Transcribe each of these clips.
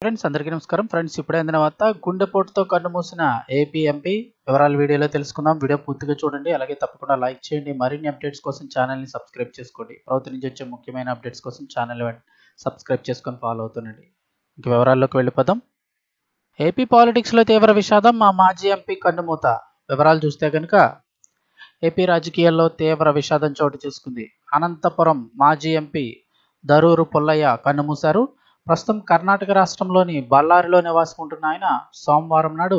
Friends అందరికీ నమస్కారం. Friends ఇప్పుడే అందిన వార్త, గుండెపోటుతో కన్నుమూసిన ఏపీ ఎంపీ వివరాలు వీడియోలో తెలుసుకుందాం. వీడియో పూర్తిగా చూడండి, అలాగే తప్పకుండా లైక్ చేయండి. మరిన్ని అప్డేట్స్ కోసం ఛానల్ని సబ్స్క్రైబ్ చేసుకోండి. ప్రభుత్వం నుంచి వచ్చే ముఖ్యమైన అప్డేట్స్ కోసం ఛానల్ సబ్స్క్రైబ్ చేసుకొని ఫాలో అవుతుండండి. ఇంక వివరాల్లోకి వెళ్ళిపోదాం. ఏపీ పాలిటిక్స్లో తీవ్ర విషాదం, మా మాజీ ఎంపీ కన్నుమూత. వివరాలు చూస్తే కనుక ఏపీ రాజకీయాల్లో తీవ్ర విషాదం చోటు చేసుకుంది. అనంతపురం మాజీ ఎంపీ దరూరు పుల్లయ్య కన్నుమూశారు. ప్రస్తుతం కర్ణాటక రాష్ట్రంలోని బళ్ళారిలో నివాసం ఉంటున్న ఆయన సోమవారం నాడు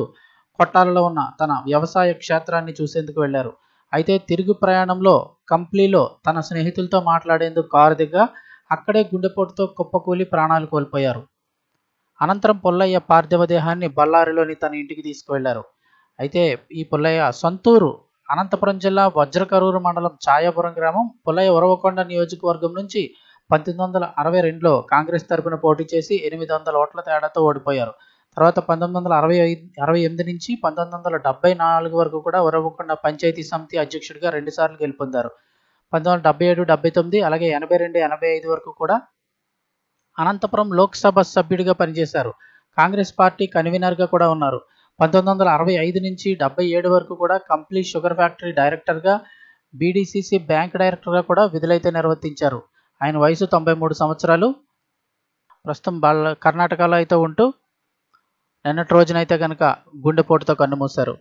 కొట్టాలలో ఉన్న తన వ్యవసాయ క్షేత్రాన్ని చూసేందుకు వెళ్లారు. అయితే తిరుగు ప్రయాణంలో కంప్లీలో తన స్నేహితులతో మాట్లాడేందుకు కారు దిగ్గా అక్కడే గుండెపోటుతో కుప్పకూలి ప్రాణాలు కోల్పోయారు. అనంతరం పుల్లయ్య పార్థివ దేహాన్ని బళ్ళారిలోని తన ఇంటికి తీసుకువెళ్లారు. అయితే ఈ పుల్లయ్య సొంతూరు అనంతపురం జిల్లా వజ్రకరూరు మండలం ఛాయాపురం గ్రామం. పుల్లయ్య ఉరవకొండ నియోజకవర్గం నుంచి 1962లో కాంగ్రెస్ తరపున పోటీ చేసి 800 ఓట్ల తేడాతో ఓడిపోయారు. తర్వాత 1968 నుంచి 1974 వరకు కూడా ఉరవకొండ పంచాయతీ సమితి అధ్యక్షుడిగా 2 సార్లు గెలుపొందారు. 1977, 79 అలాగే 82, 85 వరకు కూడా అనంతపురం లోక్సభ సభ్యుడిగా పనిచేశారు. కాంగ్రెస్ పార్టీ కన్వీనర్గా కూడా ఉన్నారు. 1965 నుంచి 77 వరకు కూడా కంప్లీ షుగర్ ఫ్యాక్టరీ డైరెక్టర్గా, బీడీసీసీ బ్యాంక్ డైరెక్టర్గా కూడా విధులైతే నిర్వర్తించారు. ఆయన వయసు 93 సంవత్సరాలు. ప్రస్తుతం కర్ణాటకలో అయితే ఉంటూ నిన్నటి రోజునైతే కనుక గుండెపోటుతో కన్నుమూశారు.